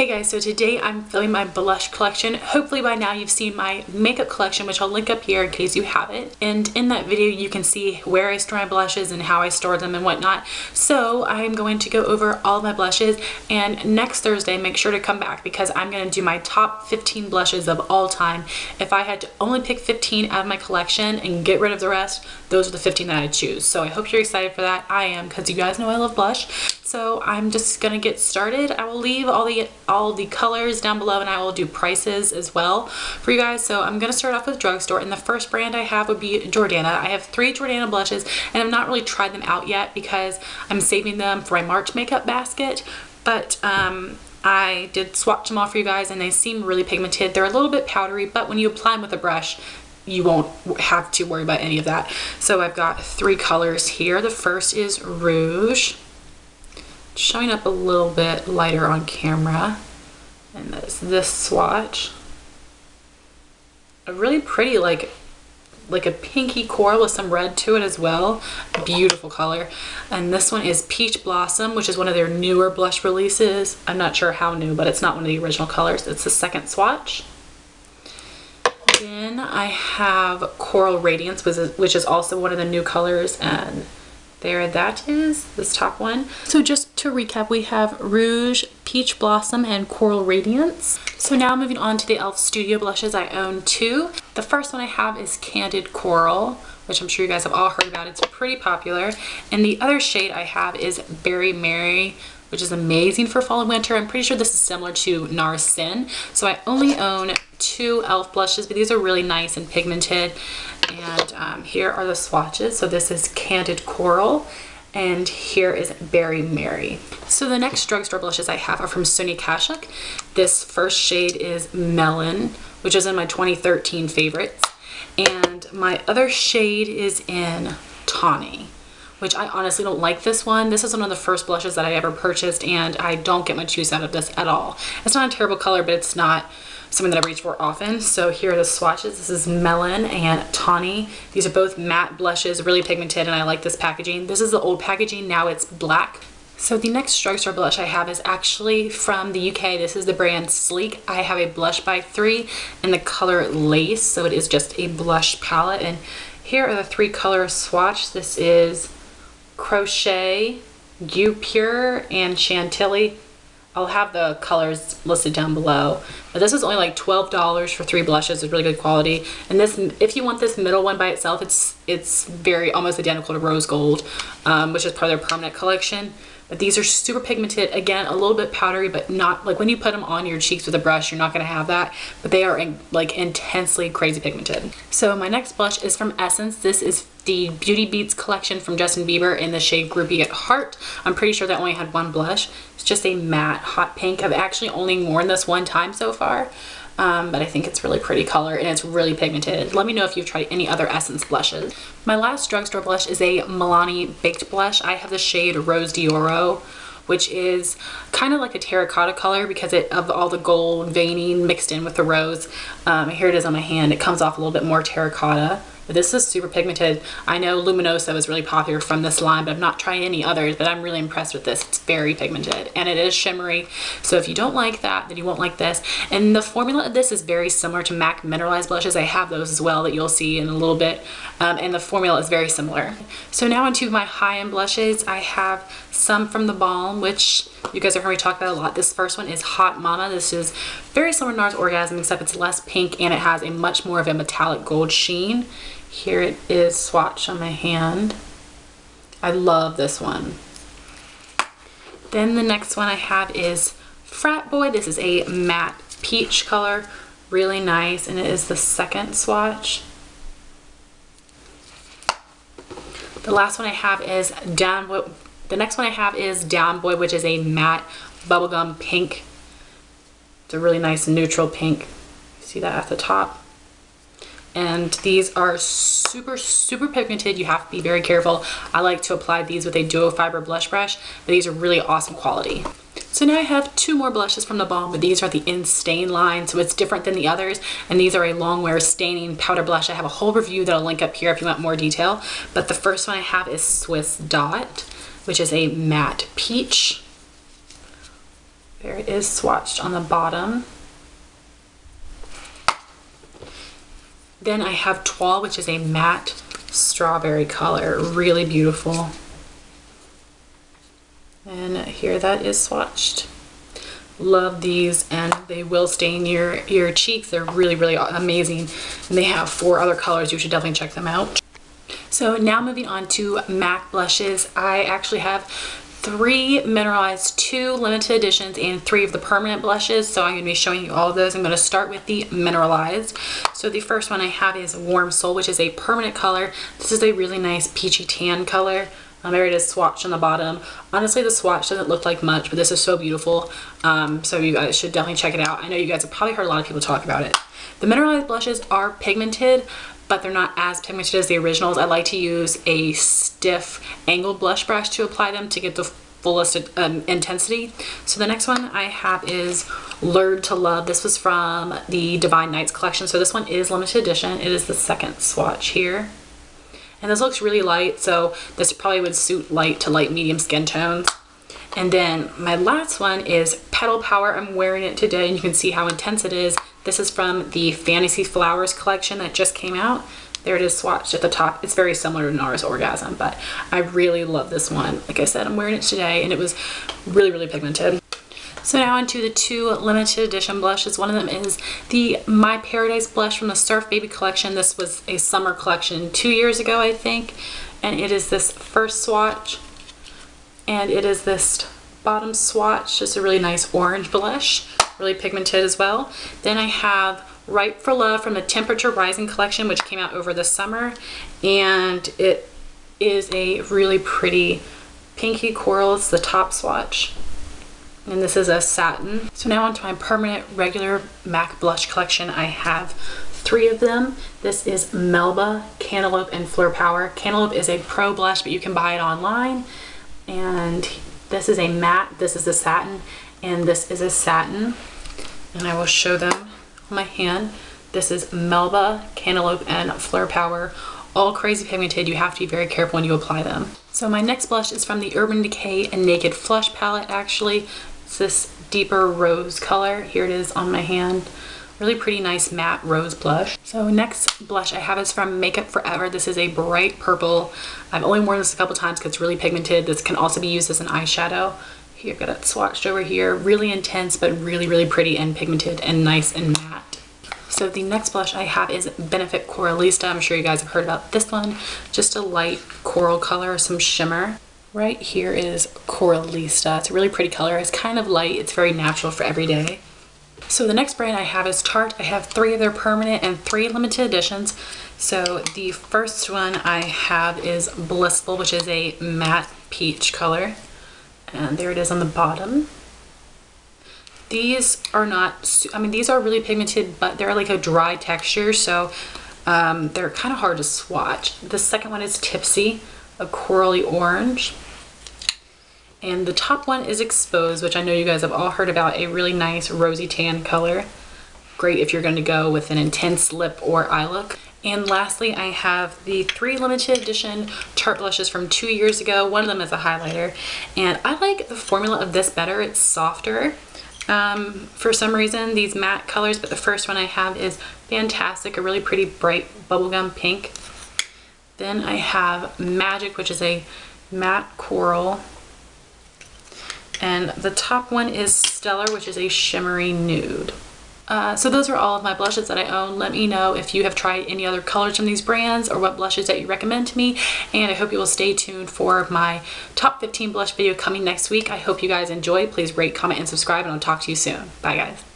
Hey guys, so today I'm filming my blush collection. Hopefully by now you've seen my makeup collection, which I'll link up here in case you haven't. And in that video you can see where I store my blushes and how I store them and whatnot. So I'm going to go over all of my blushes, and next Thursday make sure to come back because I'm going to do my top 15 blushes of all time. If I had to only pick 15 out of my collection and get rid of the rest, those are the 15 that I'd choose. So I hope you're excited for that. I am, because you guys know I love blush. So I'm just gonna get started. I will leave all the colors down below, and I will do prices as well for you guys. So I'm gonna start off with drugstore, and the first brand I have would be Jordana. I have 3 Jordana blushes, and I've not really tried them out yet because I'm saving them for my March makeup basket. But I did swatch them off for you guys, and they seem really pigmented. They're a little bit powdery, but when you apply them with a brush, you won't have to worry about any of that. So I've got 3 colors here. The first is Rouge. Showing up a little bit lighter on camera, and that's this swatch. A really pretty like a pinky coral with some red to it as well. Beautiful color. And this one is Peach Blossom, which is one of their newer blush releases. I'm not sure how new, but it's not one of the original colors. It's the second swatch. Then I have Coral Radiance, which is also one of the new colors, and there that is, this top one. So just to recap, we have Rouge, Peach Blossom, and Coral Radiance. So now moving on to the e.l.f. Studio blushes. I own 2. The first one I have is Candid Coral, which I'm sure you guys have all heard about. It's pretty popular. And the other shade I have is Berry Mary, which is amazing for fall and winter. I'm pretty sure this is similar to NARS Sin. So I only own 2 e.l.f. blushes, but these are really nice and pigmented. And here are the swatches. So this is Candid Coral, and here is Berry Mary. So the next drugstore blushes I have are from Sonia Kashuk. This first shade is Melon, which is in my 2013 favorites. And my other shade is in Tawny, which I honestly don't like this one. This is one of the first blushes that I ever purchased, and I don't get much use out of this at all. It's not a terrible color, but it's not something that I reach for often. So here are the swatches. This is Melon and Tawny. These are both matte blushes, really pigmented, and I like this packaging. This is the old packaging, now it's black. So the next drugstore blush I have is actually from the UK. This is the brand Sleek. I have a blush by 3 in the color Lace, so it is just a blush palette. And here are the 3 color swatch. This is Crochet, You Pure, and Chantilly. I'll have the colors listed down below, but this is only like $12 for 3 blushes. It's really good quality. And this, if you want this middle one by itself, it's very almost identical to Rose Gold, which is part of their permanent collection. But these are super pigmented, again a little bit powdery, but not like when you put them on your cheeks with a brush, you're not going to have that, but they are like intensely crazy pigmented. So my next blush is from Essence. This is the Beauty Beats collection from Justin Bieber in the shade Groupie at Heart. I'm pretty sure that only had 1 blush. It's just a matte hot pink. I've actually only worn this 1 time so far, but I think it's really pretty color and it's really pigmented. Let me know if you've tried any other Essence blushes. My last drugstore blush is a Milani baked blush. I have the shade Rose d'Oro, which is kind of like a terracotta color because of all the gold veining mixed in with the rose. Here it is on my hand. It comes off a little bit more terracotta. But this is super pigmented. I know Luminosa is really popular from this line, but I've not tried any others, but I'm really impressed with this. It's very pigmented and it is shimmery. So if you don't like that, then you won't like this. And the formula of this is very similar to MAC Mineralize blushes. I have those as well that you'll see in a little bit. And the formula is very similar. So now onto my high-end blushes. I have some from theBalm, which you guys have heard me talk about a lot. This first one is Hot Mama. This is very similar to NARS Orgasm, except it's less pink and it has a much more of a metallic gold sheen. Here it is swatched on my hand. I love this one. Then the next one I have is Frat Boy. This is a matte peach color, really nice, and it is the second swatch. The last one I have is Down Boy. The next one I have is Down Boy, which is a matte bubblegum pink. It's a really nice neutral pink. See that at the top? And these are super pigmented. You have to be very careful. I like to apply these with a duo fiber blush brush, but these are really awesome quality. So now I have 2 more blushes from theBalm, but these are the Instain line, so it's different than the others, and these are a long wear staining powder blush. I have a whole review that I'll link up here if you want more detail, but the first one I have is Swiss Dot, which is a matte peach. There it is swatched on the bottom. Then I have Toile, which is a matte strawberry color, really beautiful. And here that is swatched. Love these, and they will stain your cheeks. They're really, really amazing. And they have 4 other colors. You should definitely check them out. So now moving on to MAC blushes. I actually have 3 Mineralize, 2 limited editions, and 3 of the permanent blushes. So I'm going to be showing you all of those. I'm going to start with the Mineralized. So the first one I have is Warm Soul, which is a permanent color. This is a really nice peachy tan color. There it is swatched on the bottom. Honestly, the swatch doesn't look like much, but this is so beautiful. So you guys should definitely check it out. I know you guys have probably heard a lot of people talk about it. The Mineralized blushes are pigmented, but they're not as pigmented as the originals. I like to use a stiff angled blush brush to apply them to get the fullest intensity. So the next one I have is Lured to Love. This was from the Divine Nights collection. So this one is limited edition. It is the second swatch here. And this looks really light, so this probably would suit light to light medium skin tones. And then my last one is Petal Power. I'm wearing it today, and you can see how intense it is. This is from the Fantasy Flowers collection that just came out. There it is swatched at the top. It's very similar to NARS Orgasm, but I really love this one. Like I said, I'm wearing it today, and it was really, really pigmented. So now onto the 2 limited edition blushes. One of them is the My Paradise blush from the Surf Baby collection. This was a summer collection 2 years ago, I think. And it is this first swatch. And it is this bottom swatch. Just a really nice orange blush. Really pigmented as well. Then I have Ripe for Love from the Temperature Rising collection, which came out over the summer. And it is a really pretty pinky coral. It's the top swatch. And this is a satin. So now onto my permanent regular MAC blush collection. I have 3 of them. This is Melba, Cantaloupe, and Fleur Power. Cantaloupe is a pro blush, but you can buy it online. And this is a matte, this is a satin, and this is a satin. And I will show them on my hand. This is Melba, Cantaloupe, and Fleur Power. All crazy pigmented. You have to be very careful when you apply them. So my next blush is from the Urban Decay and Naked Flush palette, actually. It's this deeper rose color. Here it is on my hand. Really pretty nice matte rose blush. So next blush I have is from MakeUpForEver. This is a bright purple. I've only worn this a couple times because it's really pigmented. This can also be used as an eyeshadow. Here, I've got it swatched over here. Really intense, but really, really pretty and pigmented and nice and matte. So the next blush I have is Benefit Coralista. I'm sure you guys have heard about this one. Just a light coral color, some shimmer. Right here is Coralista. It's a really pretty color. It's kind of light. It's very natural for every day. So the next brand I have is Tart. I have 3 of their permanent and 3 limited editions. So the first one I have is Blissful, which is a matte peach color. And there it is on the bottom. These are not, I mean, these are really pigmented, but they're like a dry texture, so they're kind of hard to swatch. The second one is Tipsy, a corally orange. And the top one is Exposed, which I know you guys have all heard about, a really nice rosy tan color. Great if you're going to go with an intense lip or eye look. And lastly, I have the 3 limited edition Tarte blushes from 2 years ago. One of them is a highlighter. And I like the formula of this better. It's softer. For some reason, these matte colors, but the first one I have is fantastic. A really pretty bright bubblegum pink. Then I have Magic, which is a matte coral. And the top one is Stellar, which is a shimmery nude. So those are all of my blushes that I own. Let me know if you have tried any other colors from these brands or what blushes that you recommend to me. And I hope you will stay tuned for my top 15 blush video coming next week. I hope you guys enjoy. Please rate, comment, and subscribe, and I'll talk to you soon. Bye, guys.